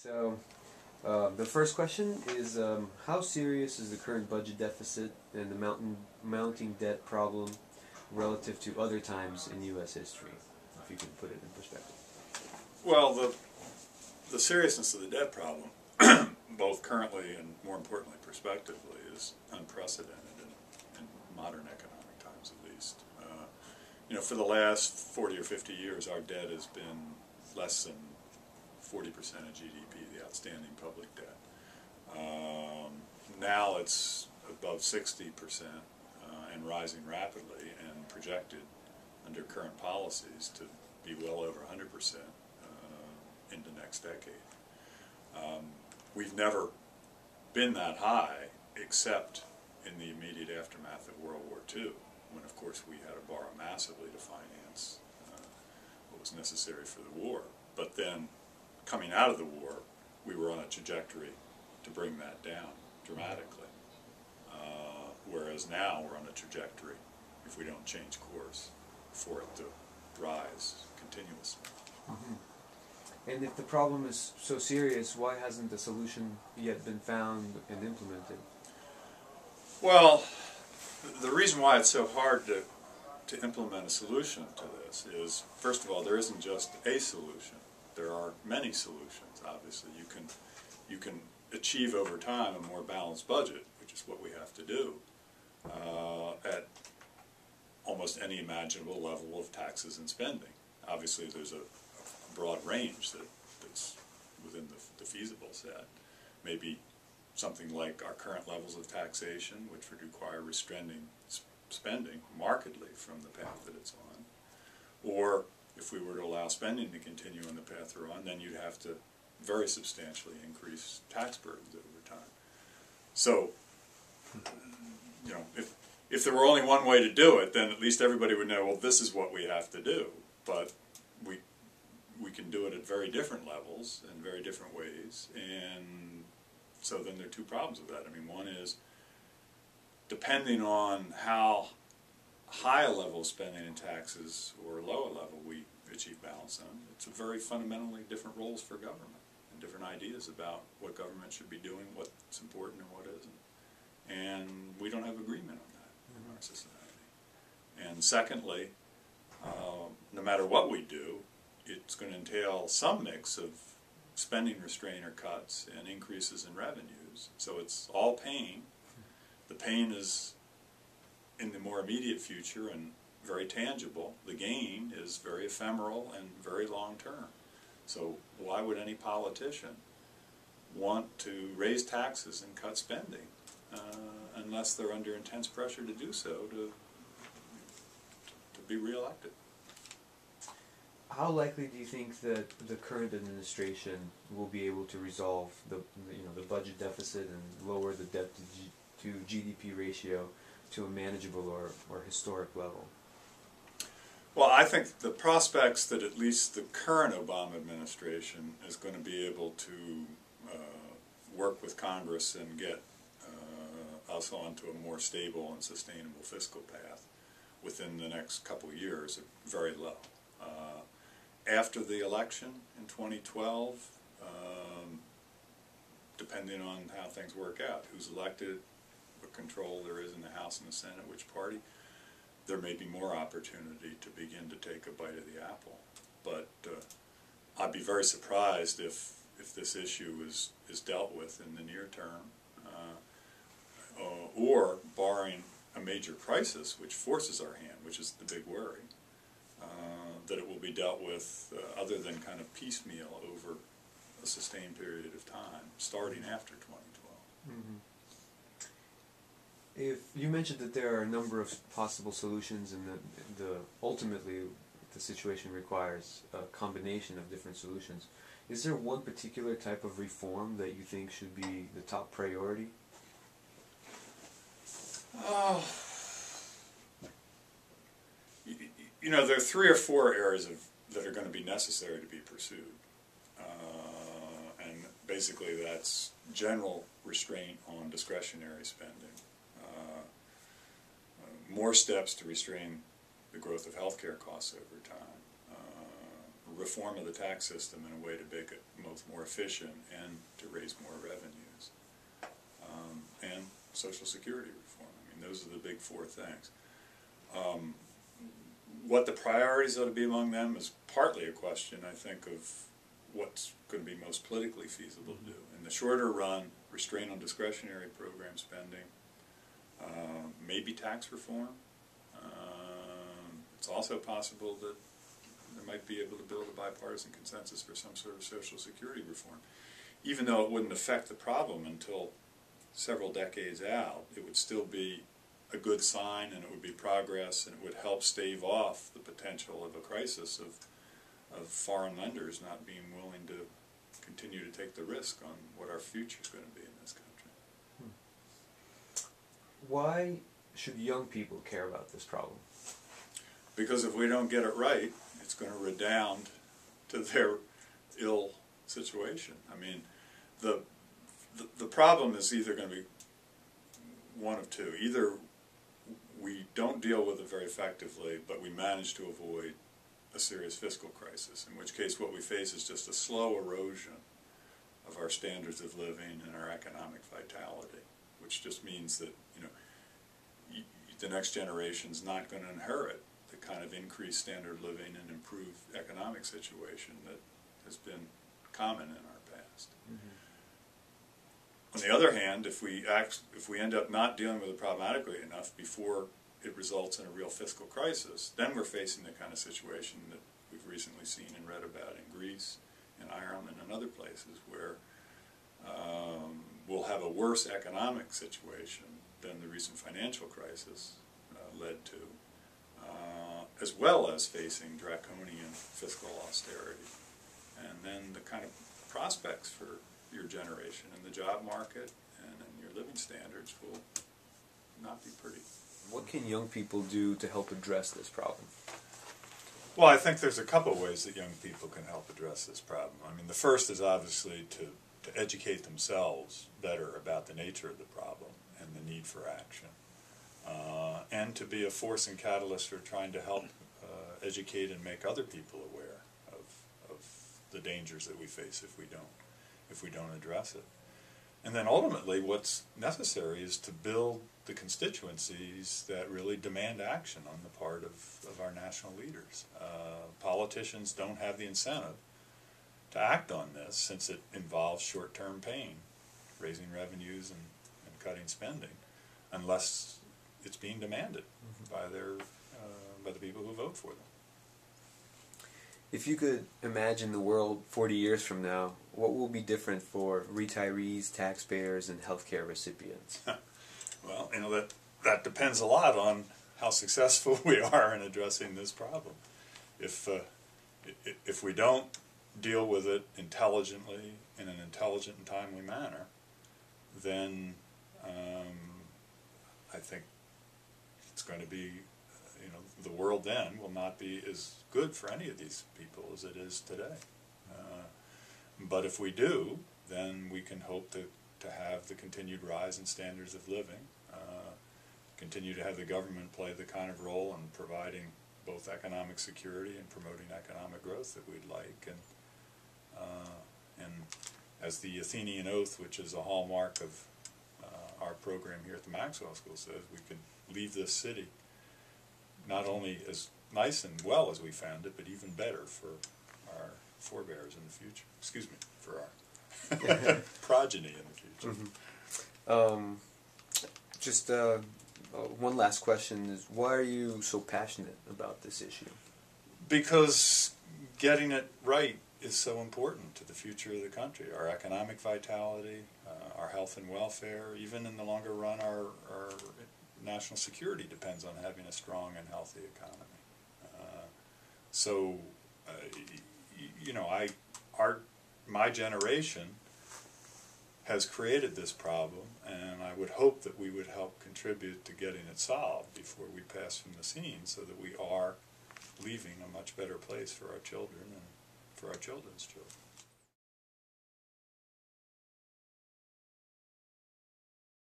So, the first question is, how serious is the current budget deficit and the mounting debt problem relative to other times in U.S. history, if you could put it in perspective? Well, the seriousness of the debt problem, both currently and more importantly prospectively, is unprecedented in modern economic times at least. For the last 40 or 50 years, our debt has been less than 40% of GDP, the outstanding public debt. Now it's above 60% and rising rapidly, and projected under current policies to be well over 100% into next decade. We've never been that high except in the immediate aftermath of World War II, when of course we had to borrow massively to finance what was necessary for the war. But then, coming out of the war, we were on a trajectory to bring that down dramatically. Whereas now we're on a trajectory, if we don't change course, for it to rise continuously. Mm-hmm. And if the problem is so serious, why hasn't the solution yet been found and implemented? Well, the reason why it's so hard to implement a solution to this is, first of all, there isn't just a solution. There are many solutions, obviously. You can achieve over time a more balanced budget, which is what we have to do, at almost any imaginable level of taxes and spending. Obviously, there's a broad range that's within the feasible set. Maybe something like our current levels of taxation, which would require restraining spending markedly from the path that it's on. Or if we were to allow spending to continue on the path we're on, then you'd have to very substantially increase tax burdens over time. So, if there were only one way to do it, then at least everybody would know, well, this is what we have to do. But we can do it at very different levels and very different ways, and so then there are two problems with that. I mean, one is, depending on how high a level of spending and taxes or lower level we achieve balance on, it's a very fundamentally different roles for government and different ideas about what government should be doing, what's important and what isn't. And we don't have agreement on that in our society. And secondly, no matter what we do, it's going to entail some mix of spending restraint or cuts and increases in revenues. So it's all pain. The pain is in the more immediate future and very tangible. The gain is very ephemeral and very long-term. So why would any politician want to raise taxes and cut spending unless they're under intense pressure to do so to be reelected? How likely do you think that the current administration will be able to resolve the budget deficit and lower the debt to GDP ratio to a manageable or historic level? Well, I think the prospects that at least the current Obama administration is going to be able to work with Congress and get us onto a more stable and sustainable fiscal path within the next couple of years are very low. After the election in 2012, depending on how things work out, who's elected, what control there is in the House and the Senate, which party, there may be more opportunity to begin to take a bite of the apple. But I'd be very surprised if this issue is dealt with in the near term, or barring a major crisis which forces our hand, which is the big worry, that it will be dealt with other than kind of piecemeal over a sustained period of time, starting after 2012. Mm-hmm. If you mentioned that there are a number of possible solutions, and ultimately the situation requires a combination of different solutions, is there one particular type of reform that you think should be the top priority? There are 3 or 4 areas that are going to be necessary to be pursued. And basically that's general restraint on discretionary spending, more steps to restrain the growth of healthcare costs over time, reform of the tax system in a way to make it both more efficient and to raise more revenues. And Social Security reform. I mean, those are the big four things. What the priorities ought to be among them is partly a question, I think, of what's going to be most politically feasible to do. In the shorter run, restraint on discretionary program spending, maybe tax reform. It's also possible that there might be able to build a bipartisan consensus for some sort of Social Security reform. Even though it wouldn't affect the problem until several decades out, it would still be a good sign, and it would be progress, and it would help stave off the potential of a crisis of foreign lenders not being willing to continue to take the risk on what our future is going to be in this country. Why should young people care about this problem? Because if we don't get it right, it's going to redound to their ill situation. I mean, the problem is either going to be one of two. Either we don't deal with it very effectively, but we manage to avoid a serious fiscal crisis, in which case what we face is just a slow erosion of our standards of living and our economic vitality, which just means that, you know, the next generation's not going to inherit the kind of increased standard of living and improved economic situation that has been common in our past. Mm-hmm. On the other hand, if we end up not dealing with it problem adequately enough before it results in a real fiscal crisis, then we're facing the kind of situation that we've recently seen and read about in Greece, in Ireland, and other places, where we'll have a worse economic situation than the recent financial crisis led to, as well as facing draconian fiscal austerity. And then the kind of prospects for your generation in the job market and in your living standards will not be pretty. What can young people do to help address this problem? Well, I think there's a couple ways that young people can help address this problem. I mean, the first is obviously to educate themselves better about the nature of the problem and the need for action, and to be a force and catalyst for trying to help educate and make other people aware of the dangers that we face if we don't address it. And then ultimately what's necessary is to build the constituencies that really demand action on the part of our national leaders. Politicians don't have the incentive to act on this, since it involves short-term pain, raising revenues and cutting spending, unless it's being demanded by the people who vote for them. If you could imagine the world 40 years from now, what will be different for retirees, taxpayers, and healthcare recipients? Well, you know, that depends a lot on how successful we are in addressing this problem. If we don't deal with it intelligently, in an intelligent and timely manner, then I think it's going to be, you know, the world then will not be as good for any of these people as it is today. But if we do, then we can hope to have the continued rise in standards of living, continue to have the government play the kind of role in providing both economic security and promoting economic growth that we'd like, and as the Athenian Oath, which is a hallmark of our program here at the Maxwell School, says, we can leave this city not only as nice and well as we found it, but even better for our forebears in the future. Excuse me, for our progeny in the future. Mm-hmm. Just one last question is, why are you so passionate about this issue? Because getting it right is so important to the future of the country, our economic vitality, our health and welfare. Even in the longer run, our national security depends on having a strong and healthy economy. So, you know, my generation has created this problem, and I would hope that we would help contribute to getting it solved before we pass from the scene, so that we are leaving a much better place for our children and for our children's children.